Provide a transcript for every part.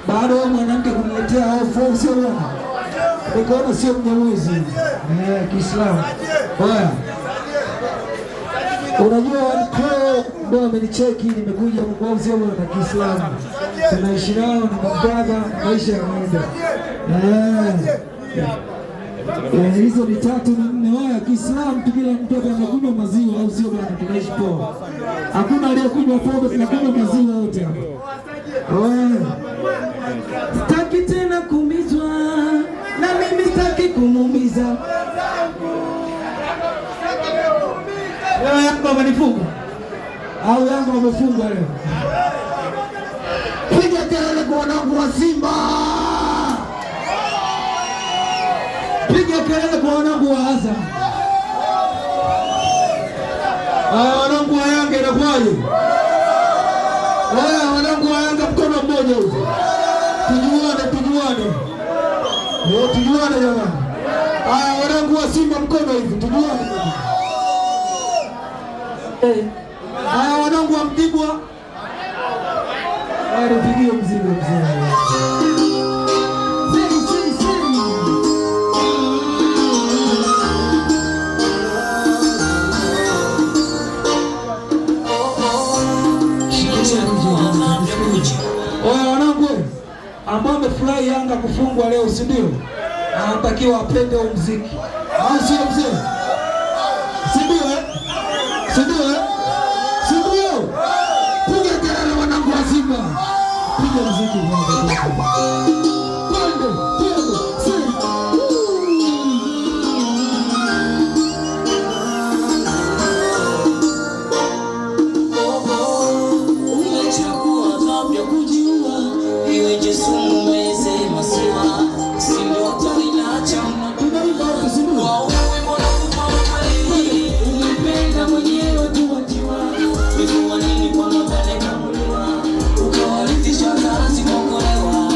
baada ya mwanamke kuniletea hofu, sio bwana? Nikaona sio mnyamwezi Kiislamu. Haya, unajua kwa ndio amenicheki, nimekuja kwa sio bwana Kiislamu, tunaishi nao, nimembaga maisha ya kawaida. Hizo ni 3 na 4. Haya, Kiislamu kila mtoto anakunywa maziwa, au sio bwana? Tunaishi poa, hakuna aliyekunywa pombe, tunakunywa maziwa wote hapa. Sitaki tena kumizwa na mimi sitaki kumuumiza. Leo Yanga wamenifunga au Yanga wamefungwa leo? Piga kelele kwa wanangu wa Simba, piga kelele kwa wanangu wa Azam. Wanangu wa Yanga inakuwaje? Wanangu wa Yanga mkono mmoja huko. Tujuane jamani. Wanangu wa Simba mkono hivi, tujuane. Wanangu wa Mtibwa. Pigie mzigo mzee. Wanangu ambao wamefurahi Yanga kufungwa leo, si ndio? Anatakiwa apende huu muziki, au sio mzee? Si ndio? Si ndio? Si ndio? Piga kelele wanangu wa Simba, piga muziki wangu. Ukawarithisha kazi kwa kulewa.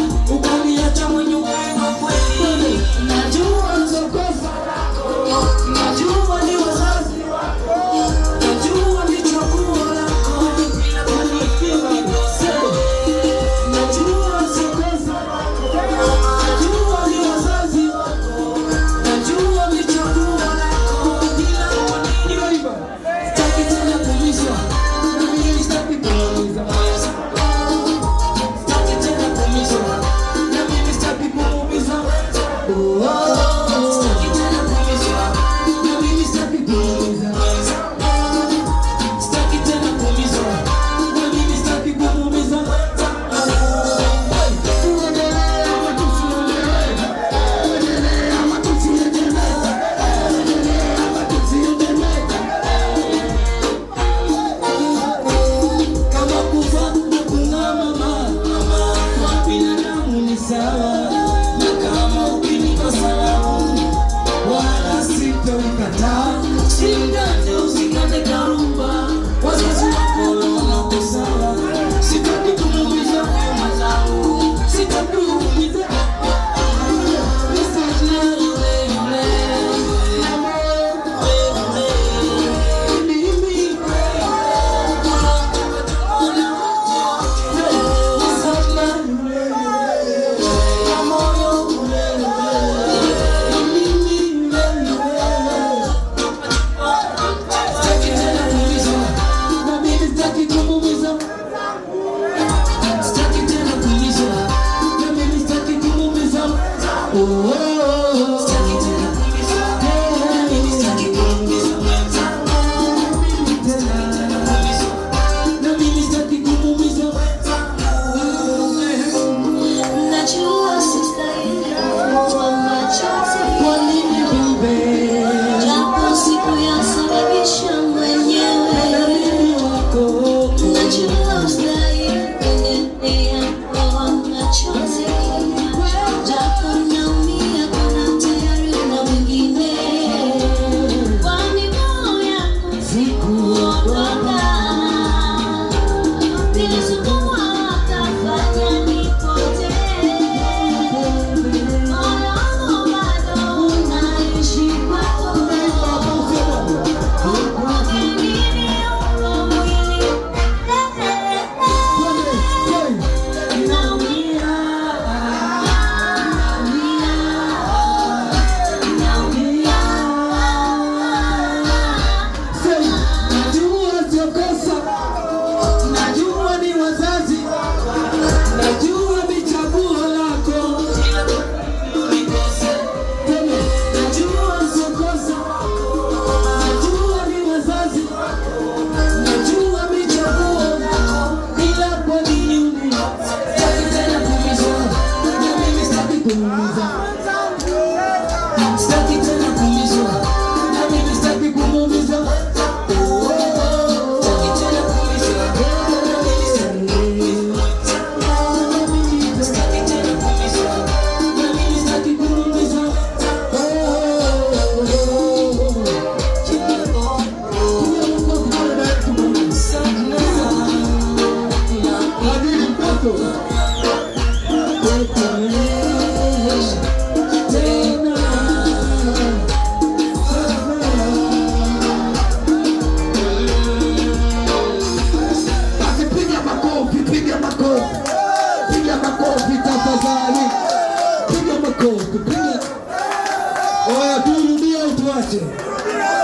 Oya, tuirudie au tuache?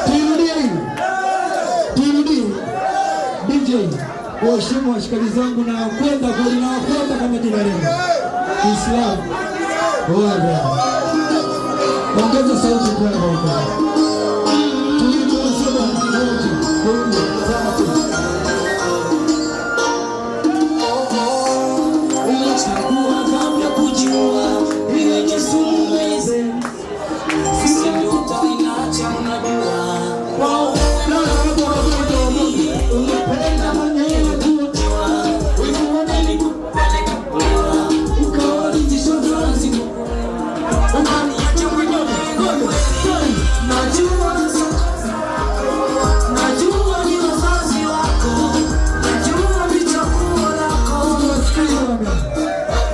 Tuirudie hii. Tuirudie. DJ, waheshimu washikaji zangu na wakwenda kama jina leo. Islam. Oya. Ongeza sauti kwa baba. Tulipo sema sauti. Umechagua kabla kujua, iwe Yesu mweze. Sisi ndio tunacha unajua. Wow. Umependa mwenyewe tu. Wewe ni kupeleka kwa. Ukawalijisha wazi. Unaniacha mwenyewe. Najua ni wazazi wako. Najua ni chaguo lako. Najua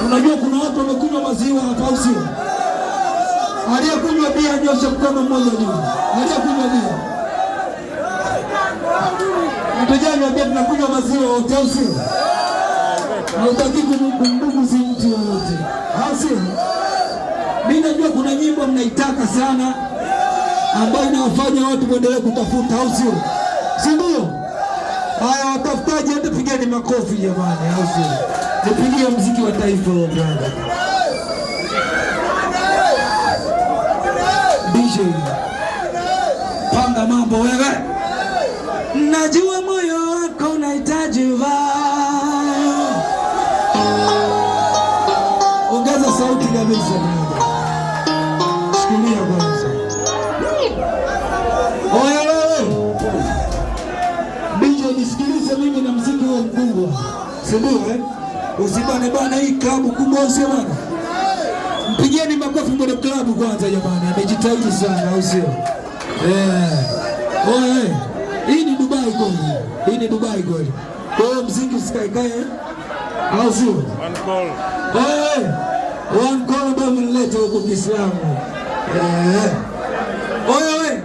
unajua kuna watu wamekunywa maziwa hapa au sio? Aliyekunywa bia nyosha mkono mmoja juu. Aliyekunywa bia. Mtajanywa bia tunakunywa maziwa wote au sio? Unataki kumbugu si mtu yoyote. Au sio? Mimi najua kuna nyimbo mnaitaka sana ambayo inawafanya watu waendelee kutafuta au sio? Si ndio? Haya, watafutaji hata pigeni makofi jamani, au sio? Nipigie muziki wa taifa wa brother. DJ. Panga mambo wewe. Najua moyo wako unahitaji ongeza sauti kabisa. Shikilia kwanza. Oya wewe. DJ nisikilize mimi na muziki wa mkubwa. Si ndio Usibane bana, hii klabu kubwa sio bana. Mpigieni makofi mbele klabu kwanza jamani. Amejitahidi sana au sio? Oye. Hii ni Dubai kweli. Hii ni Dubai kweli. Kwa hiyo muziki usikae au sio? One call. Oye. One call ndio mnaleta huko Kiislamu. Oye.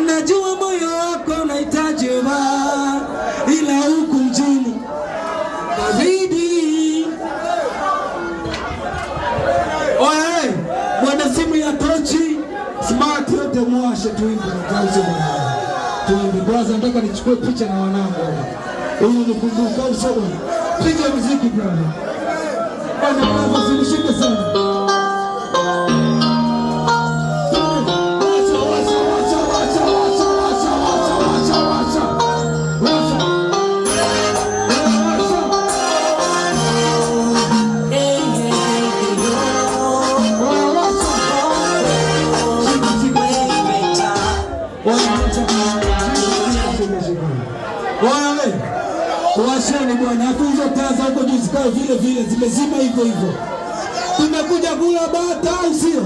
Najua moyo wako unahitaji ila huku mjini David. Oye, bwana simu ya tochi smart yote muashe tuimbe na kauze bwana. Tuimbe kwanza, nataka nichukue picha na wanangu. Huyu ni kumbuka usio bwana. Piga muziki bwana. Bwana bwana sinishike sana. Washeni bwana, hakuzo taza huko juu zikae vile vile zimezima hivyo hivyo. Tumekuja kula bata au sio?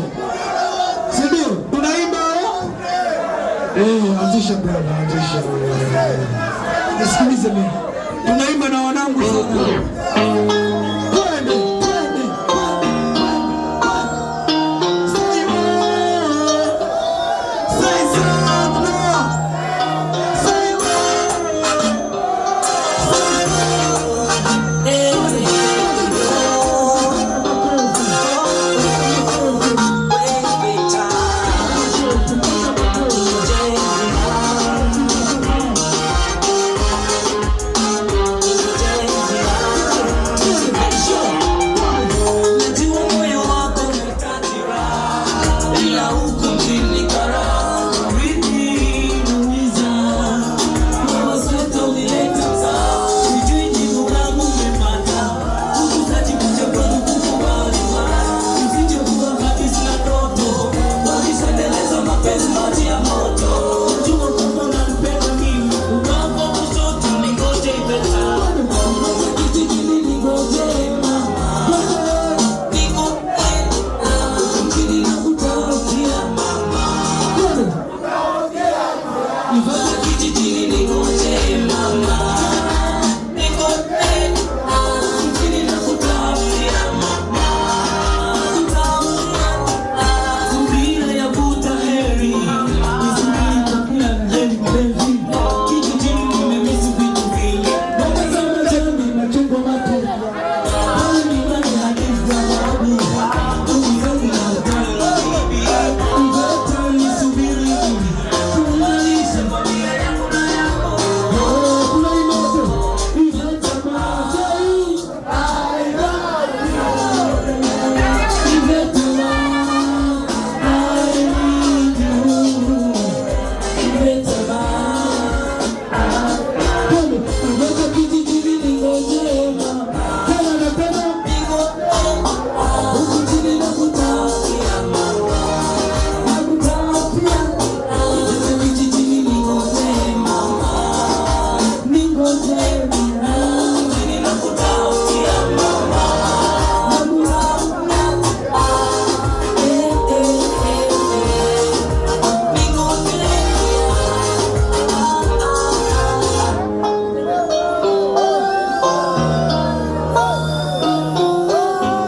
Si ndio? Tunaimba anzisha bwana, anzisha. Nisikilize mimi. Tunaimba na wanangu sana.